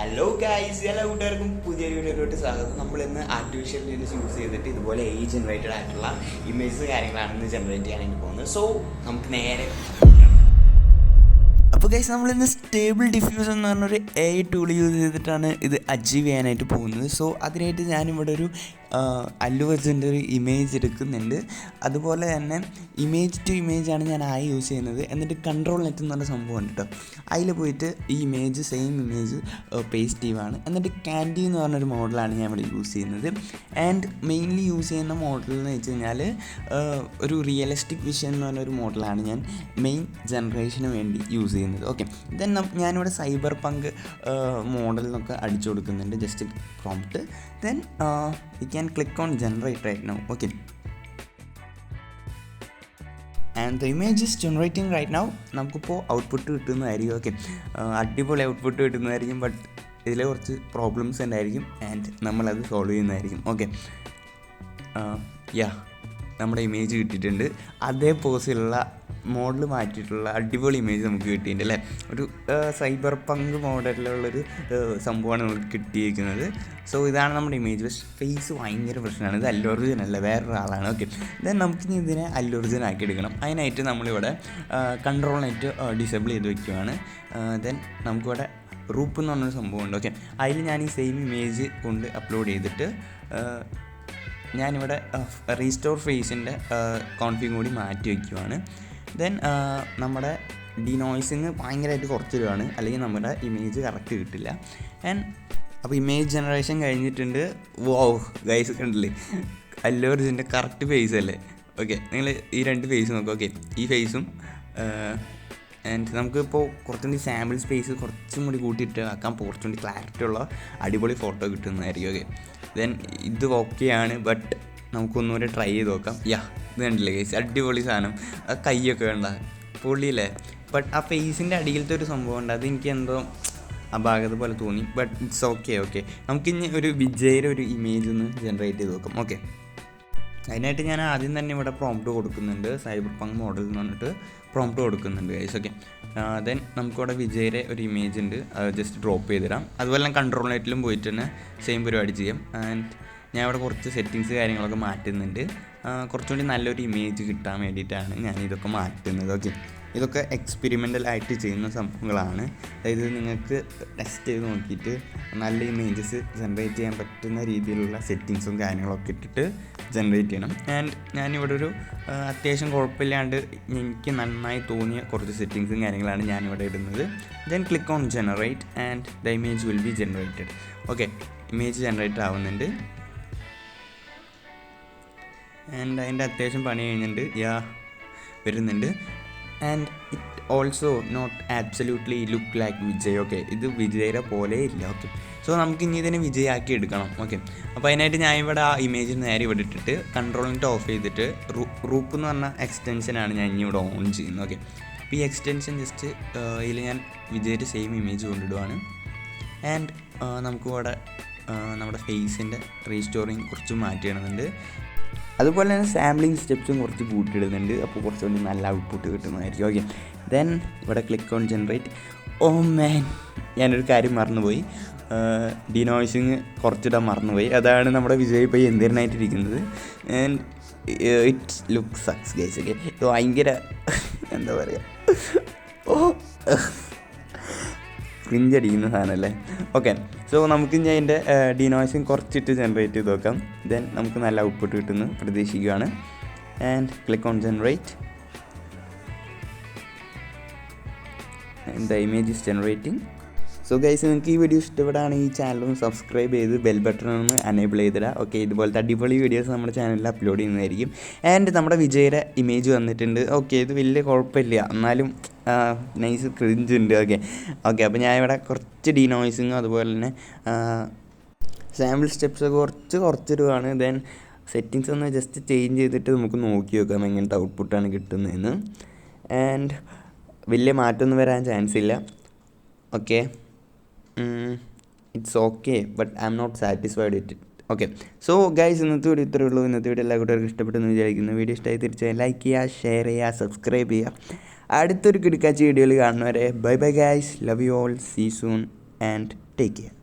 Hello guys, എല്ലാ കൂട്ടുകാർക്കും പുതിയ വീഡിയോയിലോട്ട് സ്വാഗതം. നമ്മളിന്ന് ആർട്ടിഫിഷ്യൽ ഇന്റലിജൻസ് യൂസ് ചെയ്തിട്ട് ഇതുപോലെ ജനറേറ്റഡ് ആയിട്ടുള്ള ഇമേജസ് കാര്യങ്ങളാണ് ഇന്ന് ജനറേറ്റ് ചെയ്യാനായിട്ട് പോകുന്നത്. സോ നമുക്ക് നേരെ അപ്പോൾ ഗൈസ്, നമ്മളിന്ന് സ്റ്റേബിൾ ഡിഫ്യൂഷൻ എന്ന് പറഞ്ഞൊരു AI ടൂൾ യൂസ് ചെയ്തിട്ടാണ് ഇത് അച്ചീവ് ചെയ്യാനായിട്ട് പോകുന്നത്. സോ അതിനായിട്ട് ഞാനിവിടെ ഒരു അല്ലു അർജുൻ്റെ ഒരു ഇമേജ് എടുക്കുന്നുണ്ട്. അതുപോലെ തന്നെ ഇമേജ് ടു ഇമേജാണ് ഞാൻ യൂസ് ചെയ്യുന്നത്. എന്നിട്ട് കൺട്രോൾ നെറ്റ് എന്ന് പറഞ്ഞ സംഭവം ഉണ്ട് കേട്ടോ. അതിൽ പോയിട്ട് ഈ ഇമേജ് സെയിം ഇമേജ് പേസ്റ്റ് ചെയ്യുവാണ്. എന്നിട്ട് ക്യാൻഡി എന്ന് പറഞ്ഞൊരു മോഡലാണ് ഞാൻ ഇവിടെ യൂസ് ചെയ്യുന്നത്. ആൻഡ് മെയിൻലി യൂസ് ചെയ്യുന്ന മോഡൽ എന്ന് വെച്ച് കഴിഞ്ഞാൽ ഒരു റിയലിസ്റ്റിക് വിഷൻ എന്ന് പറഞ്ഞൊരു മോഡലാണ് ഞാൻ മെയിൻ ജനറേഷന് വേണ്ടി യൂസ് ചെയ്യുന്നത്. ഓക്കെ, ദെൻ ഞാനിവിടെ സൈബർ പങ്ക് മോഡൽ എന്നൊക്കെ അടിച്ചു കൊടുക്കുന്നുണ്ട്, just prompt. Then you can click on generate right now. Okay, and the image is generating right now. നമുക്കിപ്പോൾ ഔട്ട്പുട്ട് കിട്ടുന്നതായിരിക്കും. ഓക്കെ, അടിപൊളി ഔട്ട്പുട്ട് കിട്ടുന്നതായിരിക്കും. ബട്ട് ഇതിൽ കുറച്ച് പ്രോബ്ലംസ് ഉണ്ടായിരിക്കും ആൻഡ് നമ്മളത് സോൾവ് ചെയ്യുന്നതായിരിക്കും. ഓക്കെ, നമ്മുടെ ഇമേജ് കിട്ടിയിട്ടുണ്ട്. അതേ പോസിലുള്ള മോഡൽ മാറ്റിയിട്ടുള്ള അടിപൊളി ഇമേജ് നമുക്ക് കിട്ടിയിട്ടുണ്ട് അല്ലേ. ഒരു സൈബർ പങ്ക് മോഡലിലുള്ളൊരു സംഭവമാണ് നമുക്ക് കിട്ടിയിരിക്കുന്നത്. സോ ഇതാണ് നമ്മുടെ ഇമേജ്. പക്ഷേ ഫേസ് ഭയങ്കര പ്രശ്നമാണ്. ഇത് അല്ലു അർജുൻ അല്ല, വേറൊരാളാണ്. ഓക്കെ, ദെൻ നമുക്കിനി ഇതിനെ അല്ലു അർജുൻ ആക്കി എടുക്കണം. അതിനായിട്ട് നമ്മളിവിടെ കൺട്രോൾ നെറ്റ് ഡിസേബിൾ ചെയ്ത് വയ്ക്കുവാണ്. ദെൻ നമുക്കിവിടെ റൂപ്പ് എന്ന് പറഞ്ഞൊരു സംഭവമുണ്ട്. ഓക്കെ, അതിൽ ഞാൻ ഈ സെയിം ഇമേജ് കൊണ്ട് അപ്ലോഡ് ചെയ്തിട്ട് ഞാനിവിടെ റീസ്റ്റോർ ഫേസിൻ്റെ കോൺഫിഗും കൂടി മാറ്റി വയ്ക്കുവാണ്. ദെൻ നമ്മുടെ ഡിനോയ്സിങ് ഭയങ്കരമായിട്ട് കുറച്ചിടുകയാണ്, അല്ലെങ്കിൽ നമ്മുടെ ഇമേജ് കറക്റ്റ് കിട്ടില്ല. ആൻഡ് അപ്പോൾ ഇമേജ് ജനറേഷൻ കഴിഞ്ഞിട്ടുണ്ട്. വൗ ഗൈസ്, കണ്ടില്ലേ അല്ലു അർജുൻ്റെ കറക്റ്റ് ഫേസ് അല്ലേ. ഓക്കെ, നിങ്ങൾ ഈ രണ്ട് ഫേസ് നോക്കുക. ഓക്കെ, ഈ ഫേസും ആൻഡ് നമുക്കിപ്പോൾ കുറച്ചുകൂടി സാമ്പിൾ സ്പേസ് കുറച്ചും കൂടി കൂട്ടിയിട്ട് ആക്കാൻ കുറച്ചുകൂടി ക്ലാരിറ്റി ഉള്ള അടിപൊളി ഫോട്ടോ കിട്ടുന്നതായിരിക്കും. ഓക്കെ, ദെൻ ഇത് ഓക്കെയാണ്. ബട്ട് നമുക്കൊന്നുകൂടെ ട്രൈ ചെയ്ത് നോക്കാം. ഇത് കണ്ടില്ലേ ഗൈസ്, അടിപൊളി സാധനം. കൈയൊക്കെ വേണ്ട, പൊള്ളിയില്ലേ. ബട്ട് ആ ഫേസിൻ്റെ അടിയിലത്തെ ഒരു സംഭവം ഉണ്ട്, അതെനിക്ക് എന്തോ അപാകത പോലെ തോന്നി. But it's okay. നമുക്കിനി ഒരു വിജയുടെ ഒരു ഇമേജ് ഒന്ന് ജനറേറ്റ് ചെയ്ത് നോക്കാം. ഓക്കെ, അതിനായിട്ട് ഞാൻ ആദ്യം തന്നെ ഇവിടെ പ്രോംപ്റ്റ് കൊടുക്കുന്നുണ്ട്. സൈബർ പങ്ക് മോഡൽ എന്ന് പറഞ്ഞിട്ട് പ്രോംപ്റ്റ് കൊടുക്കുന്നുണ്ട് ഗൈസ്. ഓക്കെ, ദെൻ നമുക്കിവിടെ വിജയുടെ ഒരു ഇമേജ് ഉണ്ട്, അത് ജസ്റ്റ് ഡ്രോപ്പ് ചെയ്തിടാം. അതുപോലെ ഞാൻ കൺട്രോൾ നെറ്റിലും പോയിട്ട് തന്നെ സെയിം പരിപാടി ചെയ്യാം. ആൻഡ് ഞാൻ ഇവിടെ കുറച്ച് സെറ്റിങ്സ് കാര്യങ്ങളൊക്കെ മാറ്റുന്നുണ്ട്. കുറച്ചുകൂടി നല്ലൊരു ഇമേജ് കിട്ടാൻ വേണ്ടിയിട്ടാണ് ഞാൻ ഇതൊക്കെ മാറ്റുന്നത്. ഓക്കെ, ഇതൊക്കെ എക്സ്പെരിമെൻ്റൽ ആയിട്ട് ചെയ്യുന്ന സംഭവങ്ങളാണ്. അതായത് നിങ്ങൾക്ക് ടെസ്റ്റ് ചെയ്ത് നോക്കിയിട്ട് നല്ല ഇമേജസ് ജനറേറ്റ് ചെയ്യാൻ പറ്റുന്ന രീതിയിലുള്ള സെറ്റിങ്സും കാര്യങ്ങളൊക്കെ ഇട്ടിട്ട് ജനറേറ്റ് ചെയ്യണം. ആൻഡ് ഞാനിവിടെ ഒരു അത്യാവശ്യം കുഴപ്പമില്ലാണ്ട് എനിക്ക് നന്നായി തോന്നിയ കുറച്ച് സെറ്റിങ്സും കാര്യങ്ങളാണ് ഞാനിവിടെ ഇടുന്നത്. Then click on generate and the image will be generated. Okay, image generate ആവുന്നുണ്ട്. ആൻഡ് അതിൻ്റെ അത്യാവശ്യം പണി കഴിഞ്ഞിട്ടുണ്ട്, വരുന്നുണ്ട്. And it also not absolutely look like Vijay. Okay, ഇത് വിജയുടെ പോലെ ഇല്ല. ഓക്കെ, സോ നമുക്ക് ഇനി ഇതിനെ വിജയാക്കി എടുക്കണം. ഓക്കെ, അപ്പോൾ അതിനായിട്ട് ഞാൻ ഇവിടെ ആ ഇമേജ് നേരെ ഇവിടെ ഇട്ടിട്ട് കൺട്രോളിൻ്റെ ഓഫ് ചെയ്തിട്ട് റൂപ്പ് എന്ന് പറഞ്ഞ എക്സ്റ്റൻഷനാണ് ഞാൻ ഇനി ഇവിടെ ഓൺ ചെയ്യുന്നത്. ഓക്കെ, അപ്പോൾ ഈ എക്സ്റ്റൻഷൻ ജസ്റ്റ് ഇതിൽ ഞാൻ വിജയുടെ സെയിം ഇമേജ് കൊണ്ടിടുവാണ്. ആൻഡ് നമുക്കിവിടെ നമ്മുടെ ഫേസിൻ്റെ റീസ്റ്റോറിങ് കുറച്ച് മാറ്റിയിടുന്നുണ്ട്. അതുപോലെ തന്നെ സാമ്പിളിങ് സ്റ്റെപ്സും കുറച്ച് കൂട്ടിയിടുന്നുണ്ട്. അപ്പോൾ കുറച്ചുകൂടി നല്ല ഔട്ട്പുട്ട് കിട്ടുന്നതായിരിക്കും. ഓക്കെ, ദെൻ ഇവിടെ ക്ലിക്ക് ഓൺ ജനറേറ്റ്. ഓ മാൻ, ഞാനൊരു കാര്യം മറന്നുപോയി, ഡിനോയ്സിങ് കുറച്ചിടാൻ മറന്നുപോയി. അതാണ് നമ്മുടെ വിജയ് ഇപ്പോൾ എന്തിനായിട്ടിരിക്കുന്നത്. And it look sucks guys. Okay, ഇത് ഭയങ്കര എന്താ പറയുക, ക്രിഞ്ചടിക്കുന്ന സാധനമല്ലേ. ഓക്കെ, സോ നമുക്ക് ഇനി അതിൻ്റെ ഡിനോയ്സിങ് കുറച്ചിട്ട് ജനറേറ്റ് ചെയ്ത് നോക്കാം. ദെൻ നമുക്ക് നല്ല ഔട്ട്പുട്ട് കിട്ടുന്നു പ്രതീക്ഷിക്കുകയാണ്. And click on generate and the image is generating. So guys, നിങ്ങൾക്ക് ഈ വീഡിയോ ഇഷ്ടപ്പെടുകയാണെങ്കിൽ ഈ ചാനലൊന്ന് സബ്സ്ക്രൈബ് ചെയ്ത് ബെൽ ബട്ടൺ ഒന്ന് എനേബിൾ ചെയ്തിടാം. ഓക്കെ, ഇതുപോലത്തെ അടിപൊളി വീഡിയോസ് നമ്മുടെ ചാനലിൽ അപ്ലോഡ് ചെയ്യുന്നതായിരിക്കും. ആൻഡ് നമ്മുടെ വിജയുടെ ഇമേജ് വന്നിട്ടുണ്ട്. ഓക്കെ, ഇത് വലിയ കുഴപ്പമില്ല, എന്നാലും നൈസ് ക്രിഞ്ച് ഉണ്ട്. ഓക്കെ, അപ്പോൾ ഞാൻ ഇവിടെ കുറച്ച് ഡീനോയ്സിങ്ങും അതുപോലെ തന്നെ സാമ്പിൾ സ്റ്റെപ്സൊക്കെ കുറച്ചിടുകയാണ്. ദെൻ സെറ്റിങ്സ് ഒന്ന് ജസ്റ്റ് ചേഞ്ച് ചെയ്തിട്ട് നമുക്ക് നോക്കി നോക്കാം എങ്ങനത്തെ ഔട്ട്പുട്ടാണ് കിട്ടുന്നതെന്ന്. ആൻഡ് വലിയ മാറ്റമൊന്നും വരാൻ ചാൻസ് ഇല്ല. Okay, it's okay, but I'm not satisfied with it. Okay, so guys, ഇന്നത്തെ വീഡിയോ ഇത്രയേ ഉള്ളൂ. ഇന്നത്തെ വീഡിയോ എല്ലാ കൂട്ടുകാർക്കും ഇഷ്ടപ്പെട്ടെന്ന് വിചാരിക്കുന്നു. വീഡിയോ ഇഷ്ടമായി തീർച്ചയായും ലൈക്ക് ചെയ്യുക, ഷെയർ ചെയ്യുക, സബ്സ്ക്രൈബ് ചെയ്യുക. അടുത്തൊരു കിടക്കാച്ച വീഡിയോയിൽ കാണുന്നവരെ bye bye guys, love you all, see soon. And take care.